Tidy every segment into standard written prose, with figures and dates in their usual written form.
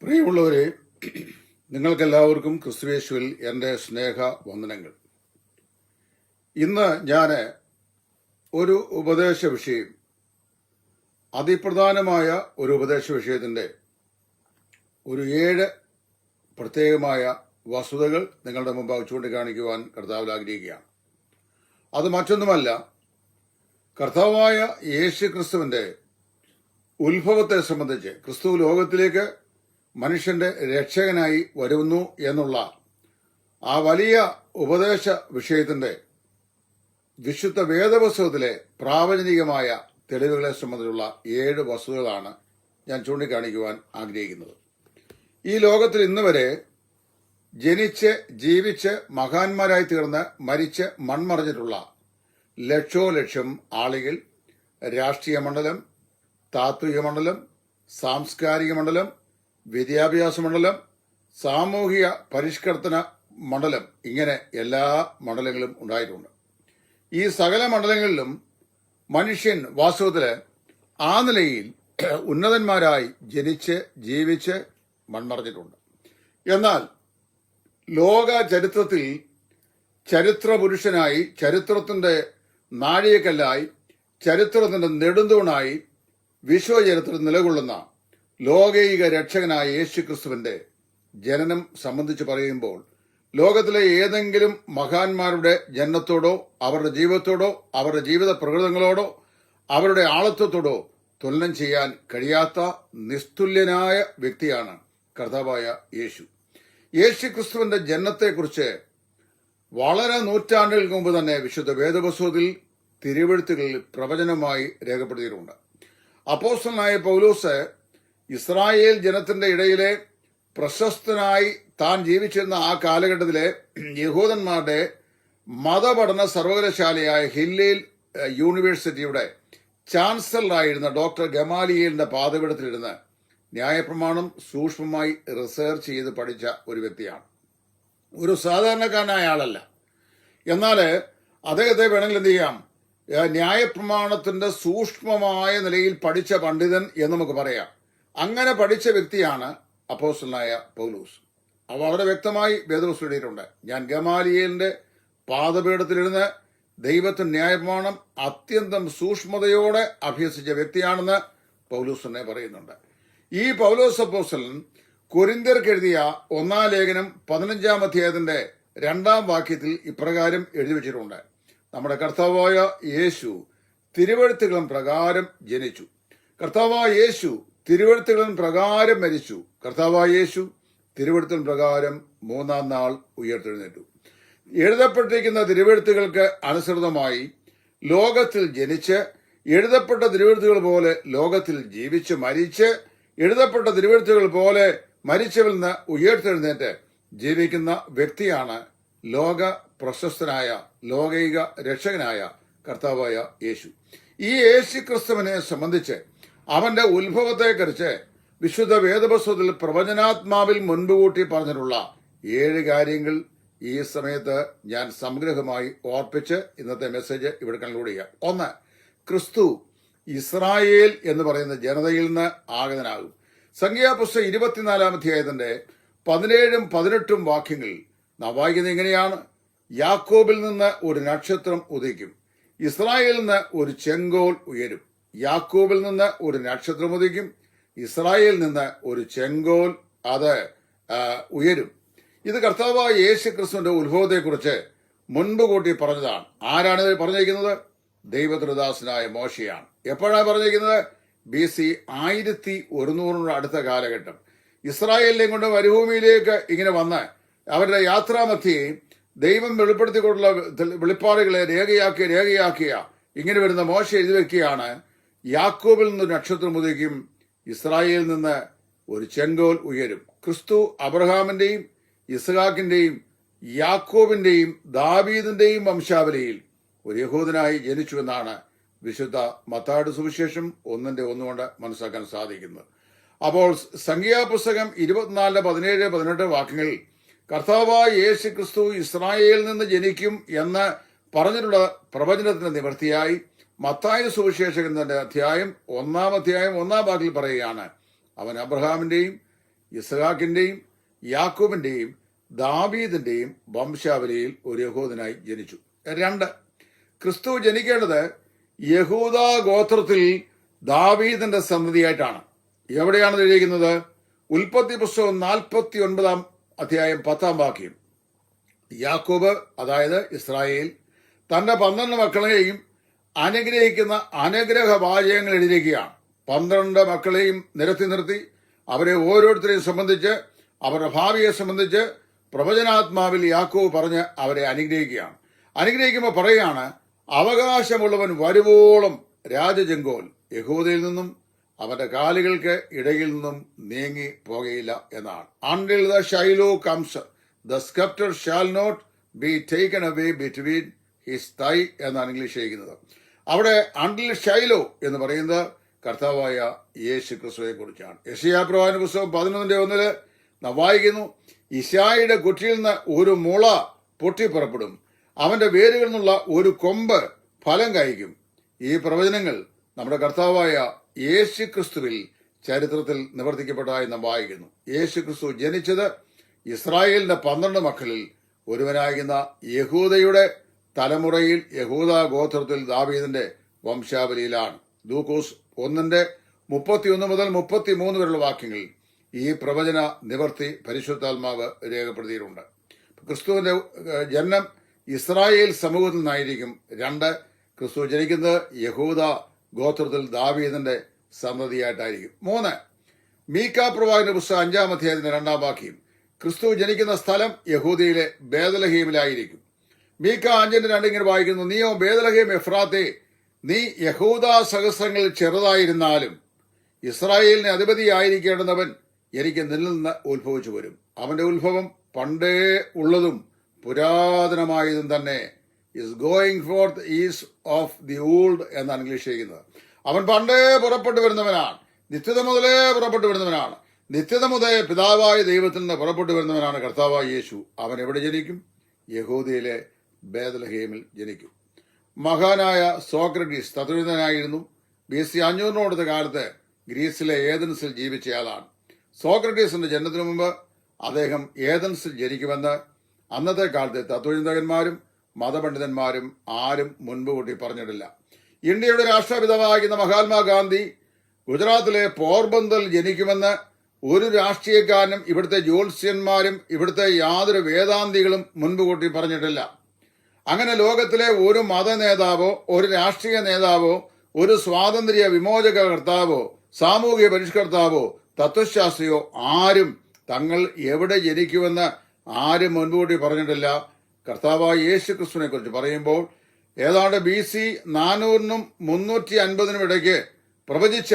പ്രിയമുള്ളവരെ, നിങ്ങൾക്കെല്ലാവർക്കും ക്രിസ്തുയേശുവിൽ എൻ്റെ സ്നേഹ വന്ദനങ്ങൾ. ഇന്ന് ഞാൻ ഒരു ഉപദേശ വിഷയം, അതിപ്രധാനമായ ഒരു ഉപദേശ വിഷയത്തിൻ്റെ ഒരു 7 പ്രത്യേകമായ വസ്തുതകൾ നിങ്ങളുടെ മുമ്പാകെ ചൂണ്ടിക്കാണിക്കുവാൻ കർത്താവിൽ ആഗ്രഹിക്കുകയാണ്. അത് മറ്റൊന്നുമല്ല, കർത്താവായ യേശു ക്രിസ്തുവിൻ്റെ ഉത്ഭവത്തെ സംബന്ധിച്ച്, ക്രിസ്തു ലോകത്തിലേക്ക് മനുഷ്യന്റെ രക്ഷകനായി വരുന്നു എന്നുള്ള ആ വലിയ ഉപദേശ വിഷയത്തിന്റെ വിശുദ്ധ വേദപുസ്തകത്തിലെ പ്രാവചനികമായ തെളിവുകളെ സംബന്ധിച്ചുള്ള 7 വസ്തുതകളാണ് ഞാൻ ചൂണ്ടിക്കാണിക്കുവാൻ ആഗ്രഹിക്കുന്നത്. ഈ ലോകത്തിൽ ഇന്ന് വരെ ജനിച്ച് ജീവിച്ച് മഹാന്മാരായി തീർന്ന് മരിച്ച് മൺമറഞ്ഞിട്ടുള്ള ലക്ഷോലക്ഷം ആളുകൾ, രാഷ്ട്രീയ മണ്ഡലം, താത്വിക മണ്ഡലം, സാംസ്കാരിക മണ്ഡലം, വിദ്യാഭ്യാസ മണ്ഡലം, സാമൂഹിക പരിഷ്കർത്തന മണ്ഡലം, ഇങ്ങനെ എല്ലാ മണ്ഡലങ്ങളും ഉണ്ടായിട്ടുണ്ട്. ഈ സകല മണ്ഡലങ്ങളിലും മനുഷ്യൻ വാസ്തവത്തിൽ ആ നിലയിൽ ഉന്നതന്മാരായി ജനിച്ച് ജീവിച്ച് മൺമറഞ്ഞിട്ടുണ്ട്. എന്നാൽ ലോക ചരിത്രത്തിൽ ചരിത്ര പുരുഷനായി, ചരിത്രത്തിന്റെ നാഴികക്കല്ലായി, ചരിത്രത്തിന്റെ നെടുന്തൂണായി വിശ്വചരിത്രത്തിൽ നിലകൊള്ളുന്ന ലോകൈക രക്ഷകനായ യേശു ക്രിസ്തുവിന്റെ ജനനം സംബന്ധിച്ച് പറയുമ്പോൾ, ലോകത്തിലെ ഏതെങ്കിലും മഹാന്മാരുടെ ജനനത്തോടോ അവരുടെ ജീവിതത്തോടോ അവരുടെ ജീവിത പ്രകൃതങ്ങളോടോ അവരുടെ ആളത്വത്തോടോ തുലനം ചെയ്യാൻ കഴിയാത്ത നിസ്തുല്യനായ വ്യക്തിയാണ് കർത്താവായ യേശു. യേശു ക്രിസ്തുവിന്റെ ജനനത്തെക്കുറിച്ച് വളരെ നൂറ്റാണ്ടുകൾക്ക് മുമ്പ് തന്നെ വിശുദ്ധ വേദപുസ്തകത്തിൽ തിരുവെഴുത്തുകളിൽ പ്രവചനമായി രേഖപ്പെടുത്തിയിട്ടുണ്ട്. അപ്പോസ്തലനായ പൗലോസ് ഇസ്രായേൽ ജനത്തിന്റെ ഇടയിലെ പ്രശസ്തനായി താൻ ജീവിച്ചിരുന്ന ആ കാലഘട്ടത്തിലെ യഹൂദന്മാരുടെ മതപഠന സർവകലാശാലയായ ഹില്ലേൽ യൂണിവേഴ്സിറ്റിയുടെ ചാൻസലറായിരുന്ന ഡോക്ടർ ഗമാലിയേലിന്റെ പാദപീഠത്തിലിരുന്ന് ന്യായപ്രമാണം സൂക്ഷ്മമായി റിസർച്ച് ചെയ്ത് പഠിച്ച ഒരു വ്യക്തിയാണ്. ഒരു സാധാരണക്കാരനായ ആളല്ല. എന്നാൽ അദ്ദേഹത്തെ വേണമെങ്കിൽ എന്ത് ചെയ്യാം, ന്യായപ്രമാണത്തിന്റെ സൂക്ഷ്മമായ നിലയിൽ പഠിച്ച പണ്ഡിതൻ എന്ന് നമുക്ക് പറയാം. അങ്ങനെ പഠിച്ച വ്യക്തിയാണ് അപ്പോസ്തലനായ പൗലോസ്. അവ വളരെ വ്യക്തമായി വേദപുസ്തകത്തിൽ എഴുതിയിട്ടുണ്ട്. ഞാൻ ഗമാലിയേലിന്റെ പാദപീഠത്തിലിരുന്ന് ദൈവത്തിന്റെ ന്യായപ്രമാണം അത്യന്തം സൂക്ഷ്മതയോടെ അഭ്യസിച്ച വ്യക്തിയാണെന്ന് പൗലോസ് തന്നെ പറയുന്നുണ്ട്. ഈ പൗലോസ് അപ്പോസ്തലൻ കൊരിന്ത്യർക്ക് എഴുതിയ 1-ാം ലേഖനം 15-ാം അധ്യായത്തിന്റെ 2-ാം വാക്യത്തിൽ ഇപ്രകാരം എഴുതി വച്ചിട്ടുണ്ട്: നമ്മുടെ കർത്താവായ യേശു തിരുവെഴുത്തുകളും പ്രകാരം ജനിച്ചു, കർത്താവായ യേശു തിരുവെഴുത്തുകളും പ്രകാരം മരിച്ചു, കർത്താവായ യേശു തിരുവെഴുത്തുകളും പ്രകാരം 3-ാം നാൾ ഉയർത്തെഴുന്നേറ്റു. എഴുതപ്പെട്ടിരിക്കുന്ന തിരുവെഴുത്തുകൾക്ക് അനുസൃതമായി ലോകത്തിൽ ജനിച്ച്, എഴുതപ്പെട്ട തിരുവെഴുത്തുകൾ പോലെ ലോകത്തിൽ ജീവിച്ച് മരിച്ച്, എഴുതപ്പെട്ട തിരുവെഴുത്തുകൾ പോലെ മരിച്ചവരിൽ നിന്ന് ഉയർത്തെഴുന്നേറ്റ് ജീവിക്കുന്ന വ്യക്തിയാണ് ലോക പ്രശസ്തനായ ലോകൈക രക്ഷകനായ കർത്താവായ യേശു. ഈ യേശു ക്രിസ്തുവിനെ സംബന്ധിച്ച്, അവന്റെ ഉത്ഭവത്തെക്കുറിച്ച് വിശുദ്ധ വേദപുസ്തകത്തിൽ പ്രവചനാത്മാവിൽ മുൻകൂട്ടി പറഞ്ഞിട്ടുള്ള 7 കാര്യങ്ങൾ ഈ സമയത്ത് ഞാൻ സംഗ്രഹമായി ഓർപ്പിച്ച് ഇന്നത്തെ മെസ്സേജ് ഇവിടെ കൺക്ലൂഡ് ചെയ്യാം. 1, ക്രിസ്തു ഇസ്രായേൽ എന്ന് പറയുന്ന ജനതയിൽ നിന്ന് ആഗതനാകും. സംഖ്യാപുസ്തകം 24-ാം അധ്യായത്തിന്റെ 17-ഉം 18-ഉം വാക്യങ്ങളിൽ നാം വായിക്കുന്നത് ഇങ്ങനെയാണ്: യാക്കോബിൽ നിന്ന് ഒരു നക്ഷത്രം ഉദിക്കും, ഇസ്രായേലിൽ നിന്ന് ഒരു ചെങ്കോൽ ഉയരും. യാക്കോബിൽ നിന്ന് ഒരു നക്ഷത്രം ഉദിക്കും, ഇസ്രായേലിൽ നിന്ന് ഒരു ചെങ്കോൽ അത് ഉയരും. ഇത് കർത്താവായ യേശു ക്രിസ്തുവിന്റെ ഉത്ഭവത്തെക്കുറിച്ച് മുൻപ് കൂട്ടി പറഞ്ഞതാണ്. ആരാണ് ഇത് പറഞ്ഞിരിക്കുന്നത്? ദൈവദാസനായ മോശയാണ്. എപ്പോഴാണ് പറഞ്ഞിരിക്കുന്നത്? BC 1100 അടുത്ത കാലഘട്ടം. ഇസ്രായേലിനെയും കൊണ്ട് മരുഭൂമിയിലേക്ക് ഇങ്ങനെ വന്ന് അവരുടെ യാത്രാമധ്യേ ദൈവം വെളിപ്പെടുത്തിക്കൊണ്ടുള്ള വെളിപ്പാടുകളെ രേഖയാക്കിയ ഇങ്ങനെ വരുന്ന മോശ എഴുതി വെക്കുകയാണ്: യാക്കോബിൽ നിന്ന് നക്ഷത്രം ഉദിക്കും, ഇസ്രായേലിൽ നിന്ന് ഒരു ചെങ്കോൽ ഉയരും. ക്രിസ്തു അബ്രഹാമിന്റെയും ഇസ്ഹാക്കിന്റെയും യാക്കോബിന്റെയും ദാവീദിന്റെയും വംശാവലിയിൽ ഒരു യഹൂദനായി ജനിച്ചു എന്നാണ് വിശുദ്ധ മത്തായിയുടെ സുവിശേഷം 1:1 കൊണ്ട് മനസ്സിലാക്കാൻ സാധിക്കുന്നത്. അപ്പോൾ സംഖ്യാപുസ്തകം 24-17-18 വാക്യങ്ങളിൽ കർത്താവായ യേശു ക്രിസ്തു ഇസ്രായേലിൽ നിന്ന് ജനിക്കും എന്ന് പറഞ്ഞിട്ടുള്ള പ്രവചനത്തിന്റെ നിവൃത്തിയായി മത്തായി സുവിശേഷകന്റെ അധ്യായം 1-ാം അധ്യായം 1-ാം വാക്യത്തിൽ പറയുകയാണ്: അവൻ അബ്രഹാമിന്റെയും യിസ്ഹാക്കിന്റെയും യാക്കോബിന്റെയും ദാവീദിന്റെയും വംശാവലിയിൽ ഒരു യഹൂദനായി ജനിച്ചു. 2, ക്രിസ്തു ജനിക്കേണ്ടത് യഹൂദ ഗോത്രത്തിൽ ദാവീദിന്റെ സന്തതിയായിട്ടാണ്. എവിടെയാണ് എഴുതിയിരിക്കുന്നത്? ഉൽപ്പത്തി പുസ്തകം 49 അധ്യായം 10 വാക്യം. യാക്കോബ്, അതായത് ഇസ്രായേൽ, തന്റെ 12 മക്കളെയും അനുഗ്രഹിക്കുന്ന അനുഗ്രഹ വാചകങ്ങൾ എഴുതിയിരിക്കുകയാണ്. 12 മക്കളെയും നിരത്തി നിർത്തി അവരെ ഓരോരുത്തരെയും സംബന്ധിച്ച്, അവരുടെ ഭാവിയെ സംബന്ധിച്ച് പ്രവചനാത്മാവിൽ യാക്കോബ് പറഞ്ഞ് അവരെ അനുഗ്രഹിക്കുകയാണ്. അനുഗ്രഹിക്കുമ്പോൾ പറയുകയാണ്, അവകാശമുള്ളവൻ വരുവോളം രാജചെങ്കോൽ യഹൂദയിൽ നിന്നും അവന്റെ കാലുകൾക്ക് ഇടയിൽ നിന്നും നീങ്ങി പോകുകയില്ല എന്നാണ്. Until the Shiloh comes the sceptre shall not be taken away between his thigh എന്നാണ് ഇംഗ്ലീഷ് ചെയ്യുന്നത്. അവിടെ അണ്ടിൽ ഷൈലോ എന്ന് പറയുന്നത് കർത്താവായ യേശു ക്രിസ്തുവിനെ കുറിച്ചാണ്. യെശയ്യാപ്രവാചന പുസ്തകം 11:1 നാം വായിക്കുന്നു, ഇശായിയുടെ കുറ്റിയിൽ നിന്ന് ഒരു മുള പൊട്ടിപ്പുറപ്പെടും, അവന്റെ വേരുകളിൽ നിന്നുള്ള ഒരു കൊമ്പ് ഫലം കായ്ക്കും. ഈ പ്രവചനങ്ങൾ നമ്മുടെ കർത്താവായ യേശു ക്രിസ്തുവിൽ ചരിത്രത്തിൽ നിവർത്തിക്കപ്പെട്ടതായി നാം വായിക്കുന്നു. യേശു ക്രിസ്തു ജനിച്ചത് ഇസ്രായേലിന്റെ 12 മക്കളിൽ ഒരുവനാകുന്ന യഹൂദയുടെ തലമുറയിൽ, യഹൂദ ഗോത്രത്തിൽ ദാവീദിന്റെ വംശാവലിയിലാണ്. ലൂക്കോസ് 1:31 മുതൽ 33 വരെയുള്ള വാക്യങ്ങളിൽ ഈ പ്രവചന നിവർത്തി പരിശുദ്ധാത്മാവ് രേഖപ്പെടുത്തിയിട്ടുണ്ട്. ക്രിസ്തുവിന്റെ ജനനം ഇസ്രായേൽ സമൂഹത്തിൽ നിന്നായിരിക്കും. 2, ക്രിസ്തു ജനിക്കുന്നത് യഹൂദ ഗോത്രത്തിൽ ദാവീദിന്റെ സന്തതിയായിട്ടായിരിക്കും. 3, മീക്ക പ്രവാചകന്റെ പുസ്തകം 5 അധ്യായത്തിന്റെ 2 വാക്യം. ക്രിസ്തു ജനിക്കുന്ന സ്ഥലം യഹൂദയിലെ ബേദലഹീമിലായിരിക്കും. മീക്ക 5:2 ഇങ്ങനെ വായിക്കുന്നു, നീയോ ബേദലഹീം എഫ്രാത്തെ, നീ യഹൂദ സഹസ്രങ്ങളിൽ ചെറുതായിരുന്നാലും ഇസ്രായേലിന് അധിപതിയായിരിക്കേണ്ടുന്നവൻ എനിക്ക് നിന്നിൽ നിന്ന് ഉത്ഭവിച്ചു വരും. അവന്റെ ഉത്ഭവം പണ്ടേ ഉള്ളതും പുരാതനമായതും തന്നെ. Is going fourth is of the old എന്നാണ് ഇംഗ്ലീഷ് ചെയ്യുന്നത്. അവൻ പണ്ടേ പുറപ്പെട്ടു വരുന്നവനാണ്, നിത്യത മുതലേ പുറപ്പെട്ടു വരുന്നവനാണ്. നിത്യത മുതലേ പിതാവായ ദൈവത്തിൽ നിന്ന് പുറപ്പെട്ടു വരുന്നവനാണ് കർത്താവായ യേശു. അവൻ എവിടെ ജനിക്കും? യഹൂദയിലെ ബേത്ലഹേമിൽ ജനിക്കും. മഹാനായ സോക്രട്ടീസ് തത്വചിന്തകനായിരുന്നു. BC 500 കാലത്ത് ഗ്രീസിലെ ഏതൻസിൽ ജീവിച്ചയാളാണ്. സോക്രട്ടീസിന്റെ ജനനത്തിനു മുമ്പ് അദ്ദേഹം ഏതൻസിൽ ജനിക്കുമെന്ന് അന്നത്തെ കാലത്തെ തത്വചിന്തകന്മാരും മതപണ്ഡിതന്മാരും ആരും മുൻപ് കൂട്ടി പറഞ്ഞിട്ടില്ല. ഇന്ത്യയുടെ രാഷ്ട്രപിതാവായിരുന്ന മഹാത്മാഗാന്ധി ഗുജറാത്തിലെ പോർബന്തറിൽ ജനിക്കുമെന്ന് ഒരു രാഷ്ട്രീയക്കാരനും ഇവിടുത്തെ ജ്യോത്സ്യന്മാരും ഇവിടുത്തെ യാതൊരു വേദാന്തികളും മുൻപ് കൂട്ടി പറഞ്ഞിട്ടില്ല. അങ്ങനെ ലോകത്തിലെ ഒരു മത നേതാവോ ഒരു രാഷ്ട്രീയ നേതാവോ ഒരു സ്വാതന്ത്ര്യ വിമോചക കർത്താവോ സാമൂഹിക പരിഷ്കർത്താവോ തത്വശാസ്ത്രിയോ ആരും തങ്ങൾ എവിടെ ജനിക്കുമെന്ന് ആരും മുൻകൂട്ടി പറഞ്ഞിട്ടില്ല. കർത്താവായ യേശു ക്രിസ്തുവിനെ കുറിച്ച് പറയുമ്പോൾ ഏതാണ്ട് BC 400-നും 350-നും ഇടയ്ക്ക് പ്രവചിച്ച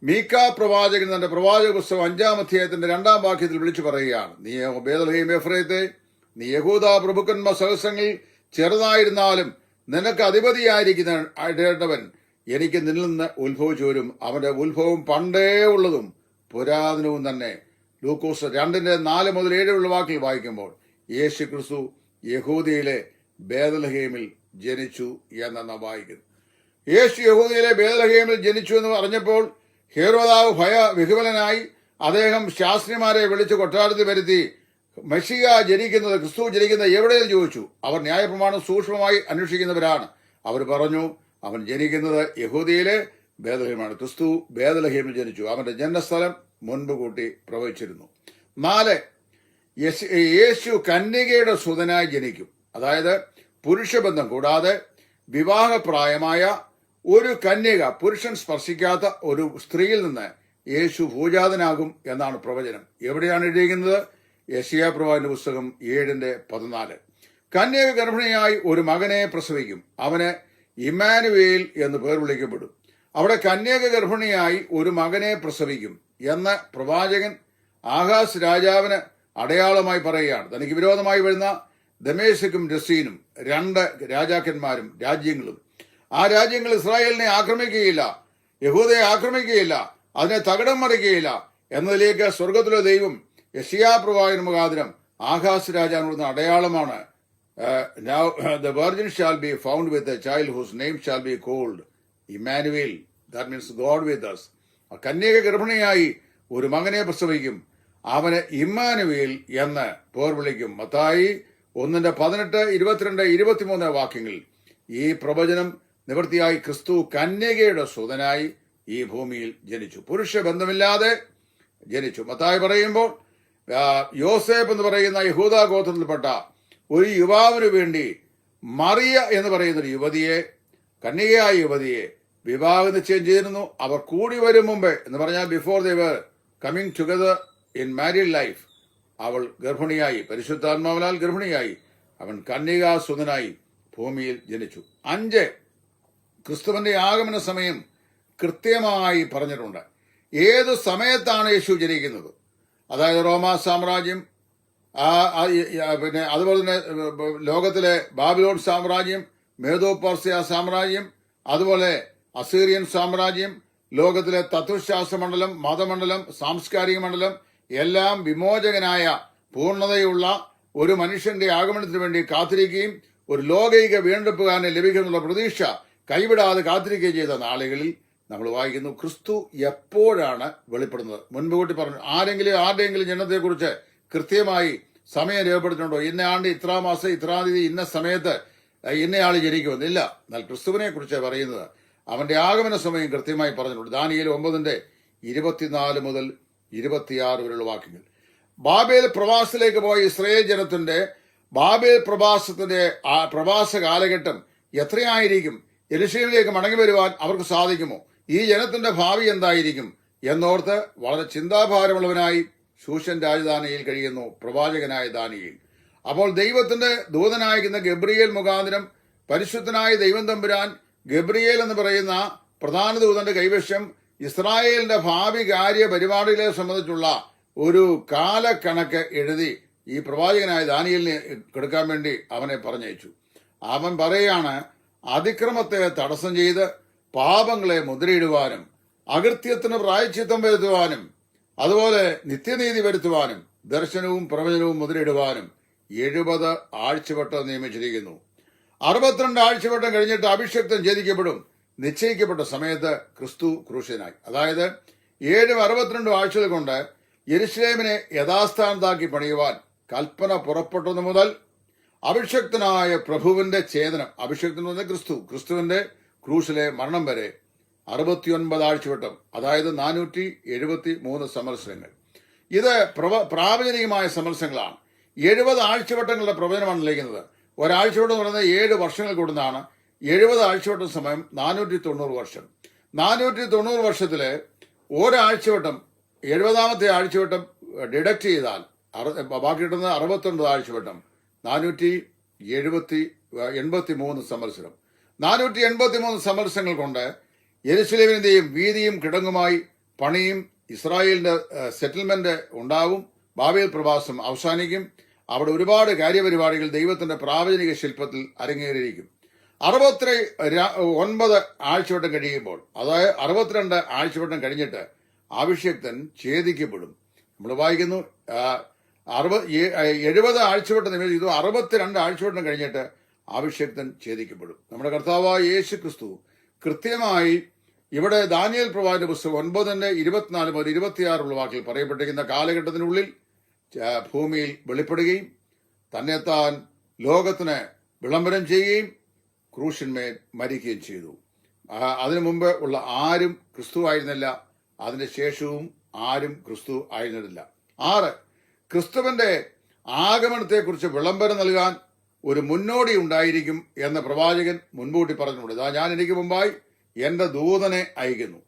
മീക്ക പ്രവാചകൻ തന്റെ പ്രവാചക പുസ്തകം 5 അധ്യായത്തിന്റെ 2 വാക്യത്തിൽ വിളിച്ചു പറയുകയാണ്, നീ ബേത്ലഹേം എഫ്രയത്തെ, നീ യഹൂദ പ്രഭുക്കന്മാർ സഹസ്രങ്ങളിൽ ചെറുതായിരുന്നാലും നിനക്ക് അധിപതിയായിരിക്കുന്നവൻ എനിക്ക് നിന്നിൽ നിന്ന് ഉത്ഭവിച്ചു വരും. അവന്റെ ഉത്ഭവം പണ്ടേ ഉള്ളതും പുരാതനവും തന്നെ. ലൂക്കോസ് 2:4 മുതൽ 7 വാക്കിൽ വായിക്കുമ്പോൾ യേശു ക്രിസ്തു യഹൂദയിലെ ബേത്ലഹേമിൽ ജനിച്ചു എന്നാണ് വായിക്കുന്നത്. യേശു യഹൂദയിലെ ബേത്ലഹേമിൽ ജനിച്ചു എന്ന് പറഞ്ഞപ്പോൾ ഹെരോദാവ് വിഹ്വലനായി അദ്ദേഹം ശാസ്ത്രിമാരെ വിളിച്ച് കൊട്ടാരത്തിൽ വരുത്തി മെസ്സിയ ജനിക്കുന്നത്, ക്രിസ്തു ജനിക്കുന്നത് എവിടെയെന്ന് ചോദിച്ചു. അവർ ന്യായപ്രമാണം സൂക്ഷ്മമായി അന്വേഷിക്കുന്നവരാണ്. അവർ പറഞ്ഞു, അവൻ ജനിക്കുന്നത് യഹൂദയിലെ ബേത്ലഹേമാണ്. ക്രിസ്തു ബേത്ലഹേമിൽ ജനിച്ചു. അവന്റെ ജന്മസ്ഥലം മുൻപ് കൂട്ടി പ്രവചിച്ചിരുന്നു. 4, യേശു കന്യകയുടെ സുതനായി ജനിക്കും. അതായത് പുരുഷബന്ധം കൂടാതെ വിവാഹപ്രായമായ ഒരു കന്യക, പുരുഷൻ സ്പർശിക്കാത്ത ഒരു സ്ത്രീയിൽ നിന്ന് യേശു ഭൂജാതനാകും എന്നാണ് പ്രവചനം. എവിടെയാണ് എഴുതിയിരിക്കുന്നത്? യെശയ്യാ പ്രവാചകന്റെ പുസ്തകം 7:14. കന്യക ഗർഭിണിയായി ഒരു മകനെ പ്രസവിക്കും, അവന് ഇമ്മാനുവേൽ എന്ന് പേർ വിളിക്കപ്പെടും. അവിടെ കന്യക ഗർഭിണിയായി ഒരു മകനെ പ്രസവിക്കും എന്ന് പ്രവാചകൻ ആഹാസ് രാജാവിന് അടയാളമായി പറയുകയാണ്. തനിക്ക് വിരോധമായി വരുന്ന ദമേശക്കും രസീനും 2 രാജാക്കന്മാരും രാജ്യങ്ങളും, ആ രാജ്യങ്ങൾ ഇസ്രായേലിനെ ആക്രമിക്കുകയില്ല, യഹൂദയെ ആക്രമിക്കുകയില്ല, അതിനെ തകിടം മറിക്കുകയില്ല എന്നതിലേക്ക് സ്വർഗത്തിലെ ദൈവം യെശയ്യാ പ്രവാചകൻ മുഖാന്തരം ആഹാസ് രാജാവിനുള്ള അടയാളമാണ്. Now the virgin shall be found with a child whose name shall be called Emmanuel. That means God with us. കന്യക ഗർഭിണിയായി ഒരു മകനെ പ്രസവിക്കും, അവന് ഇമ്മാനുവേൽ എന്ന് പേർ വിളിക്കും. മത്തായി 1:18, 22, 23 വാക്യങ്ങളിൽ ഈ പ്രവചനം നിവൃത്തിയായി ക്രിസ്തു കന്യകയുടെ സുതനായി ഈ ഭൂമിയിൽ ജനിച്ചു. പുരുഷ ബന്ധമില്ലാതെ ജനിച്ചു. മത്തായി പറയുമ്പോൾ യോസേപ്പ് എന്ന് പറയുന്ന യഹൂദ ഗോത്രത്തിൽപ്പെട്ട ഒരു യുവാവിന് വേണ്ടി മറിയ എന്ന് പറയുന്ന ഒരു യുവതിയെ, കന്യകയായ യുവതിയെ വിവാഹം നിശ്ചയം ചെയ്തിരുന്നു. അവർ കൂടി വരും മുമ്പേ എന്ന് പറഞ്ഞാൽ before they were coming together in married life അവൾ ഗർഭിണിയായി, പരിശുദ്ധാത്മാവിനാൽ ഗർഭിണിയായി. അവൻ കന്യകാസുതനായി ഭൂമിയിൽ ജനിച്ചു. 5, ക്രിസ്തുവിന്റെ ആഗമന സമയം കൃത്യമായി പറഞ്ഞിട്ടുണ്ട്. ഏത് സമയത്താണ് യേശു ജനിക്കുന്നത്? അതായത് റോമാ സാമ്രാജ്യം, പിന്നെ അതുപോലെ തന്നെ ലോകത്തിലെ ബാബിലോൺ സാമ്രാജ്യം, മേദോ പെർസ്യ സാമ്രാജ്യം, അതുപോലെ അസീറിയൻ സാമ്രാജ്യം, ലോകത്തിലെ തത്വശാസ്ത്ര മണ്ഡലം, മതമണ്ഡലം, സാംസ്കാരിക മണ്ഡലം എല്ലാം വിമോചകനായ പൂർണ്ണതയുള്ള ഒരു മനുഷ്യന്റെ ആഗമനത്തിന് വേണ്ടി കാത്തിരിക്കുകയും ഒരു ലോകൈക വീണ്ടെടുപ്പുകാരനെ ലഭിക്കുന്നുള്ള പ്രതീക്ഷ കൈവിടാതെ കാത്തിരിക്കുകയും ചെയ്ത നാളുകളിൽ നമ്മൾ വായിക്കുന്നു ക്രിസ്തു എപ്പോഴാണ് വെളിപ്പെടുന്നത്. മുൻകൂട്ടി പറഞ്ഞു. ആരുടെയെങ്കിലും ജനനത്തെക്കുറിച്ച് കൃത്യമായി സമയം രേഖപ്പെടുത്തിയിട്ടുണ്ടോ? ഇന്ന ആണ്ട് ഇത്രാ മാസം ഇത്രാം തീയതി ഇന്ന സമയത്ത് ഇന്നയാൾ ജനിക്കുമെന്നില്ല. എന്നാൽ ക്രിസ്തുവിനെ കുറിച്ച് പറയുന്നത് അവന്റെ ആഗമന സമയം കൃത്യമായി പറഞ്ഞിട്ടുണ്ട്. ദാനിയേൽ 9:24 മുതൽ 26 വരെയുള്ള വാക്യങ്ങൾ. ബാബേൽ പ്രവാസത്തിലേക്ക് പോയ ഇസ്രായേൽ ജനത്തിന്റെ ബാബേൽ പ്രവാസ കാലഘട്ടം എത്രയായിരിക്കും? യെരൂശലേമിലേക്ക് മടങ്ങി വരുവാൻ അവർക്ക് സാധിക്കുമോ? ഈ ജനത്തിന്റെ ഭാവി എന്തായിരിക്കും എന്നോർത്ത് വളരെ ചിന്താഭാരമുള്ളവനായി ശൂഷൻ രാജധാനിയിൽ കഴിയുന്നു പ്രവാചകനായ ദാനിയേൽ. അപ്പോൾ ദൈവത്തിന്റെ ദൂതനായിരിക്കുന്ന ഗബ്രിയേൽ മുഖാന്തരം പരിശുദ്ധനായ ദൈവം തമ്പുരാൻ ഗബ്രിയേൽ എന്ന് പറയുന്ന പ്രധാന ദൂതന്റെ കൈവശം ഇസ്രായേലിന്റെ ഭാവി കാര്യ പരിപാടികളെ സംബന്ധിച്ചുള്ള ഒരു കാലക്കണക്ക് എഴുതി ഈ പ്രവാചകനായ ദാനിയേലിനെ കൊടുക്കാൻ വേണ്ടി അവനെ പറഞ്ഞയച്ചു. അവൻ പറയാണ്, അതിക്രമത്തെ തടസ്സം ചെയ്ത് പാപങ്ങളെ മുദ്രയിടുവാനും അകൃത്യത്തിന് പ്രായശ്ചിത്തം വരുത്തുവാനും അതുപോലെ നിത്യനീതി വരുത്തുവാനും ദർശനവും പ്രവചനവും മുദ്രയിടുവാനും 70 ആഴ്ചവട്ടം നിയമിച്ചിരിക്കുന്നു. 62 ആഴ്ചവട്ടം കഴിഞ്ഞിട്ട് അഭിഷക്തൻ ഛേദിക്കപ്പെടും. നിശ്ചയിക്കപ്പെട്ട സമയത്ത് ക്രിസ്തു ക്രൂശനായി. അതായത് 62 ആഴ്ചകൾ കൊണ്ട് യെരുശലേമിനെ യഥാസ്ഥാനത്താക്കി പണിയുവാൻ കൽപ്പന പുറപ്പെട്ടതു മുതൽ അഭിഷക്തനായ പ്രഭുവിന്റെ ഛേദനം, അഭിഷക്തൻ എന്ന് ക്രിസ്തുവിന്റെ ക്രൂശിലെ മരണം വരെ 69 ആഴ്ചവട്ടം, അതായത് 473 സംവത്സരങ്ങൾ. ഇത് പ്രാവചനികമായ സംവത്സരങ്ങളാണ്. 70 ആഴ്ചവട്ടങ്ങളുടെ പ്രവചനമാണ് ലഭിക്കുന്നത്. ഒരാഴ്ചവട്ടം എന്ന് പറയുന്നത് 7 വർഷങ്ങൾ കൂടുന്നതാണ്. 70 ആഴ്ചവട്ടം സമയം 490 വർഷം. 490 വർഷത്തില് ഒരാഴ്ചവട്ടം 70ാമത്തെ ആഴ്ചവട്ടം ഡിഡക്ട് ചെയ്താൽ ബാക്കി കിട്ടുന്നത് 69 ആഴ്ചവട്ടം, 483 സംവത്സരം. 483 സംവത്സരങ്ങൾ കൊണ്ട് യെരുശലേമിന്റെയും വീതിയും കിടങ്ങുമായി പണിയും, ഇസ്രായേലിന്റെ സെറ്റിൽമെന്റ് ഉണ്ടാവും, ബാബേൽ പ്രവാസം അവസാനിക്കും. അവിടെ ഒരുപാട് കാര്യപരിപാടികൾ ദൈവത്തിന്റെ പ്രാവചനിക ശില്പത്തിൽ അരങ്ങേറിയിരിക്കും. 69 ആഴ്ചവട്ടം കഴിയുമ്പോൾ, അതായത് 62 ആഴ്ചവട്ടം കഴിഞ്ഞിട്ട് അഭിഷക്തൻ ഛേദിക്കപ്പെടും. നമ്മൾ വായിക്കുന്നു 70 ആഴ്ചവട്ടം നിമിഷം ചെയ്തു, 62 ആഴ്ചവട്ടം കഴിഞ്ഞിട്ട് അഭിഷക്തൻ ഛേദിക്കപ്പെടും. നമ്മുടെ കർത്താവായ യേശു ക്രിസ്തു കൃത്യമായി ഇവിടെ ദാനിയേൽ പ്രവാചക പുസ്തകം 9:24 മുതൽ 26 വാക്കിൽ പറയപ്പെട്ടിരിക്കുന്ന കാലഘട്ടത്തിനുള്ളിൽ ഭൂമിയിൽ വെളിപ്പെടുകയും തന്നെത്താൻ ലോകത്തിന് വിളംബരം ചെയ്യുകയും ക്രൂശന്മേൽ മരിക്കുകയും ചെയ്തു. അതിനു മുമ്പ് ഉള്ള ആരും ക്രിസ്തു ആയിരുന്നില്ല, അതിന് ശേഷവും ആരും ക്രിസ്തു ആയിരുന്നില്ല. 6, ക്രിസ്തുവിന്റെ ആഗമനത്തെക്കുറിച്ച് വിളംബരം നൽകാൻ ഒരു മുന്നോടി ഉണ്ടായിരിക്കും എന്ന് പ്രവാചകൻ മുൻകൂട്ടി പറഞ്ഞിട്ടുണ്ട്. ഇതാ ഞാൻ എനിക്ക് മുമ്പായി എന്റെ ദൂതനെ അയക്കുന്നു,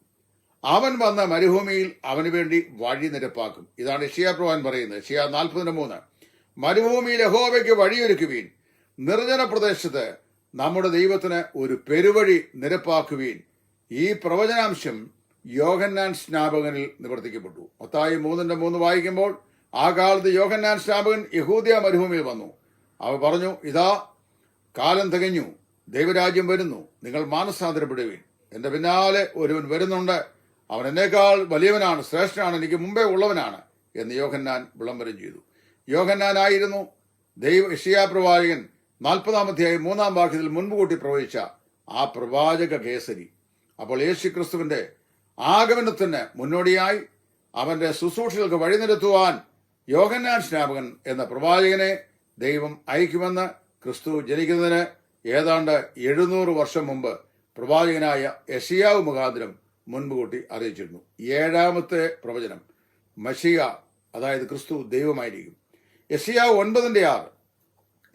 അവൻ വന്ന മരുഭൂമിയിൽ അവന് വേണ്ടി വഴി നിരപ്പാക്കും. ഇതാണ് യെശയ്യാ പ്രവാചകൻ പറയുന്നത്. യെശയ്യാ 40:3. മരുഭൂമിയിൽ യഹോവയ്ക്ക് വഴിയൊരുക്കുവീൻ, നിർജ്ജന പ്രദേശത്ത് നമ്മുടെ ദൈവത്തിന് ഒരു പെരുവഴി നിരപ്പാക്കുവീൻ. ഈ പ്രവചനാംശം യോഹന്നാൻ സ്നാപകനിൽ നിവർത്തിക്കപ്പെട്ടു. മത്തായി 3:3 വായിക്കുമ്പോൾ ആ കാലത്ത് യോഹന്നാൻ സ്നാപകൻ യഹൂദ്യ മരുഭൂമിയിൽ വന്നു. അവ പറഞ്ഞു, ഇതാ കാലം തികഞ്ഞു, ദൈവരാജ്യം വരുന്നു, നിങ്ങൾ മാനസാന്തരപ്പെടുവീൻ. എന്റെ പിന്നാലെ ഒരുവൻ വരുന്നുണ്ട്, അവൻ എന്നേക്കാൾ വലിയവനാണ്, ശ്രേഷ്ഠനാണ്, എനിക്ക് മുമ്പേ ഉള്ളവനാണ് എന്ന് യോഹന്നാൻ വിളംബരം ചെയ്തു. യോഹന്നാനായിരുന്നു യെശയ്യാ പ്രവാചകൻ 40-ാം അധ്യായം 3-ാം വാക്യത്തിൽ മുൻപ് കൂട്ടി പ്രവചിച്ച ആ പ്രവാചക കേസരി. അപ്പോൾ യേശു ക്രിസ്തുവിന്റെ ആഗമനത്തിന് മുന്നോടിയായി അവന്റെ ശുശ്രൂഷകൾക്ക് വഴിനിരത്തുവാൻ യോഹന്നാൻ സ്നാപകൻ എന്ന പ്രവാചകനെ ദൈവം അയക്കുമെന്ന് ക്രിസ്തു ജനിക്കുന്നതിന് ഏതാണ്ട് 700 വർഷം മുമ്പ് പ്രവാചകനായ യെശയ്യാവ് മുഖാന്തരം മുൻപ് കൂട്ടി അറിയിച്ചിരുന്നു. 7ാമത്തെ പ്രവചനം മശിയ, അതായത് ക്രിസ്തു ദൈവമായിരിക്കും. യെശയ്യാവ് 9:6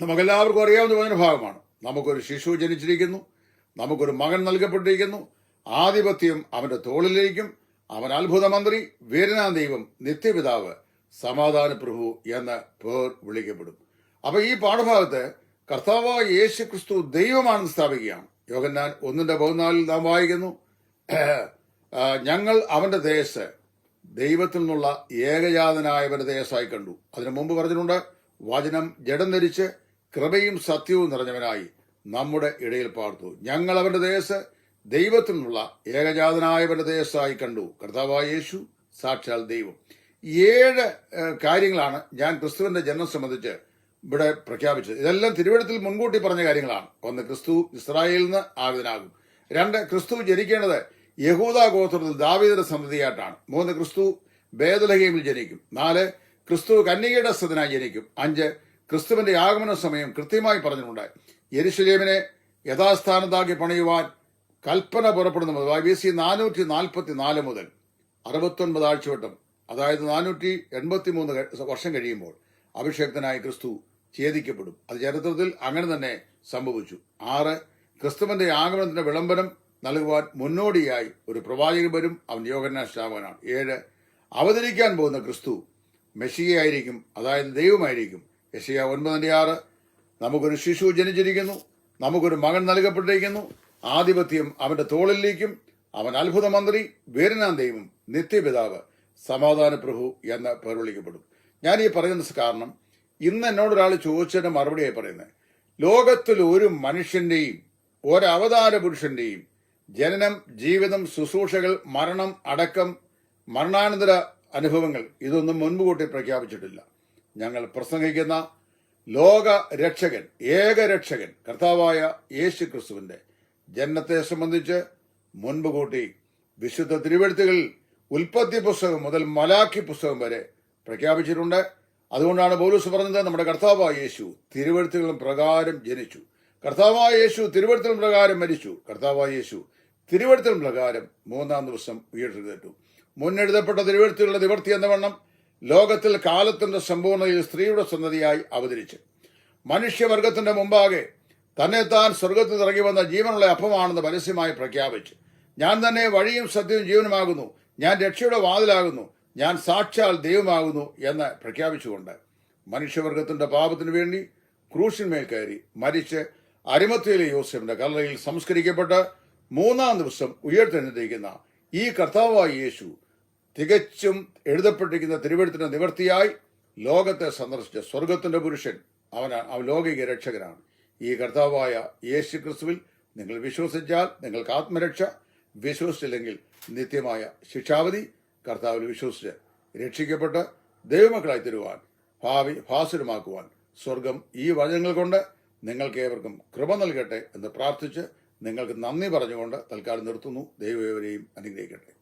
നമുക്കെല്ലാവർക്കും അറിയാവുന്ന വചനഭാഗമാണ്. നമുക്കൊരു ശിശു ജനിച്ചിരിക്കുന്നു, നമുക്കൊരു മകൻ നൽകപ്പെട്ടിരിക്കുന്നു, ആധിപത്യം അവന്റെ തോളിലിരിക്കും, അവൻ അത്ഭുതമന്ത്രി, വീരനാം ദൈവം, നിത്യപിതാവ്, സമാധാന പ്രഭു എന്ന പേർ വിളിക്കപ്പെടും. അപ്പൊ ഈ പാഠഭാഗത്ത് കർത്താവായ യേശു ക്രിസ്തു ദൈവമാണെന്ന് സ്ഥാപിക്കുകയാണ്. യോഹന്നാൻ 1:14 നാം വായിക്കുന്നു, ഞങ്ങൾ അവന്റെ തേജസ് ദൈവത്തിൽ നിന്നുള്ള ഏകജാതനായവന്റെ തേജസ്സായി കണ്ടു. അതിനു മുമ്പ് പറഞ്ഞിട്ടുണ്ട്, വചനം ജഡം ധരിച്ച് കൃപയും സത്യവും നിറഞ്ഞവനായി നമ്മുടെ ഇടയിൽ പാർത്തു. ഞങ്ങൾ അവന്റെ തേജസ് ദൈവത്തിൽ നിന്നുള്ള ഏകജാതനായവന്റെ തേജസ്സായി കണ്ടു. കർത്താവായ യേശു സാക്ഷാൽ ദൈവം. 7 കാര്യങ്ങളാണ് ഞാൻ ക്രിസ്തുവിന്റെ ജന്മം സംബന്ധിച്ച് ഇവിടെ പ്രഖ്യാപിച്ചത്. ഇതെല്ലാം തിരുവെഴുത്തിൽ മുൻകൂട്ടി പറഞ്ഞ കാര്യങ്ങളാണ്. 1, ക്രിസ്തു ഇസ്രായേലിൽ നിന്ന് ആഗതനാകും. 2, ക്രിസ്തു ജനിക്കേണ്ടത് യഹൂദ ഗോത്രത്തിൽ ദാവീദിന്റെ സന്തതിയായിട്ടാണ്. 3, ക്രിസ്തു ബേത്ലഹേമിൽ ജനിക്കും. 4, ക്രിസ്തു കന്യകയുടെ സന്തതിയായി ജനിക്കും. 5, ക്രിസ്തുവിന്റെ ആഗമന സമയം കൃത്യമായി പറഞ്ഞിട്ടുണ്ട്. യെരുശലേമിനെ യഥാസ്ഥാനത്താക്കി പണിയുവാൻ കൽപ്പന പുറപ്പെടുന്ന മുതൽ BC 444 മുതൽ 69 ആഴ്ചവട്ടം, അതായത് 483 വർഷം കഴിയുമ്പോൾ അഭിഷേക്തനായ ക്രിസ്തു ഛേദിക്കപ്പെടും. അത് ചരിത്രത്തിൽ അങ്ങനെ തന്നെ സംഭവിച്ചു. 6, ക്രിസ്തുവിന്റെ ആഗമനത്തിന്റെ വിളംബരം നൽകുവാൻ മുന്നോടിയായി ഒരു പ്രവാചകൻ വരും, അവൻ യോഹന്നാൻ സ്നാപകനാണ്. 7, അവതരിക്കാൻ പോകുന്ന ക്രിസ്തു മെസ്സിയായിരിക്കും, അതായത് ദൈവമായിരിക്കും. യെശയ്യാവ് 9:6 നമുക്കൊരു ശിശു ജനിച്ചിരിക്കുന്നു, നമുക്കൊരു മകൻ നൽകപ്പെട്ടിരിക്കുന്നു, ആധിപത്യം അവന്റെ തോളിലേക്കും, അവൻ അത്ഭുതമന്ത്രി, വീരനാം ദൈവം, നിത്യപിതാവ്, സമാധാന പ്രഭു എന്ന പേർ വിളിക്കപ്പെടും. ഞാൻ ഈ പറയുന്ന കാരണം, ഇന്ന് എന്നോടൊരാൾ ചോദിച്ചതിന്റെ മറുപടിയായി പറയുന്നത്, ലോകത്തിൽ ഒരു മനുഷ്യന്റെയും ഒരവതാര പുരുഷന്റെയും ജനനം, ജീവിതം, ശുശ്രൂഷകൾ, മരണം, അടക്കം, മരണാനന്തര അനുഭവങ്ങൾ ഇതൊന്നും മുൻപ് കൂട്ടി പ്രഖ്യാപിച്ചിട്ടില്ല. ഞങ്ങൾ പ്രസംഗിക്കുന്ന ലോക രക്ഷകൻ, ഏകരക്ഷകൻ കർത്താവായ യേശു ക്രിസ്തുവിന്റെ ജനനത്തെ സംബന്ധിച്ച് മുൻപ് കൂട്ടി വിശുദ്ധ തിരുവെഴുത്തുകളിൽ ഉൽപ്പത്തി പുസ്തകം മുതൽ മലാഖി പുസ്തകം വരെ പ്രഖ്യാപിച്ചിട്ടുണ്ട്. അതുകൊണ്ടാണ് പൗലോസ് പറഞ്ഞത്, നമ്മുടെ കർത്താവായ യേശു തിരുവെഴുത്തുകളും പ്രകാരം ജനിച്ചു, കർത്താവായ യേശു തിരുവെഴുത്തുകളും പ്രകാരം മരിച്ചു, കർത്താവായ യേശു തിരുവെഴുത്തുകളും പ്രകാരം 3-ാം ദിവസം ഉയർത്തെഴുന്നേറ്റു. മുന്നെഴുതപ്പെട്ട തിരുവെഴുത്തുകളുടെ നിവർത്തി എന്ന വണ്ണം ലോകത്തിൽ കാലത്തിന്റെ സമ്പൂർണ്ണതയിൽ സ്ത്രീയുടെ സന്തതിയായി അവതരിച്ച് മനുഷ്യവർഗത്തിന്റെ മുമ്പാകെ തന്നെത്താൻ സ്വർഗത്തിൽ ഇറങ്ങി വന്ന ജീവനുള്ള അപ്പമാണെന്ന് പരസ്യമായി പ്രഖ്യാപിച്ച്, ഞാൻ തന്നെ വഴിയും സത്യവും ജീവനുമാകുന്നു, ഞാൻ രക്ഷയുടെ വാതിലാകുന്നു, ഞാൻ സാക്ഷാൽ ദൈവമാകുന്നു എന്ന് പ്രഖ്യാപിച്ചുകൊണ്ട് മനുഷ്യവർഗത്തിന്റെ പാപത്തിനു വേണ്ടി ക്രൂശിന്മേൽ കയറി മരിച്ച് അരിമത്തയിലെ യോസേഫിന്റെ കല്ലറയിൽ സംസ്കരിക്കപ്പെട്ട് 3-ാം ദിവസം ഉയർത്തെഴുന്നേറ്റിരിക്കുന്ന ഈ കർത്താവായ യേശു തികച്ചും എഴുതപ്പെട്ടിരിക്കുന്ന തിരുവെഴുത്തിന്റെ നിവർത്തിയായി ലോകത്തെ സന്ദർശിച്ച സ്വർഗത്തിന്റെ പുരുഷൻ, അവൻ ലൗകിക രക്ഷകനാണ്. ഈ കർത്താവായ യേശു ക്രിസ്തുവിൽ നിങ്ങൾ വിശ്വസിച്ചാൽ നിങ്ങൾക്ക് ആത്മരക്ഷ, വിശ്വസിച്ചില്ലെങ്കിൽ നിത്യമായ ശിക്ഷാവധി. കർത്താവിൽ വിശ്വസിച്ച് രക്ഷിക്കപ്പെട്ട് ദൈവമക്കളായി തരുവാൻ, ഭാവി ഭാസുരമാക്കുവാൻ സ്വർഗം ഈ വചനങ്ങൾ കൊണ്ട് നിങ്ങൾക്ക് ഏവർക്കും കൃപ നൽകട്ടെ എന്ന് പ്രാർത്ഥിച്ച് നിങ്ങൾക്ക് നന്ദി പറഞ്ഞുകൊണ്ട് തൽക്കാലം നിർത്തുന്നു. ദൈവം ഏവരെയും അനുഗ്രഹിക്കട്ടെ.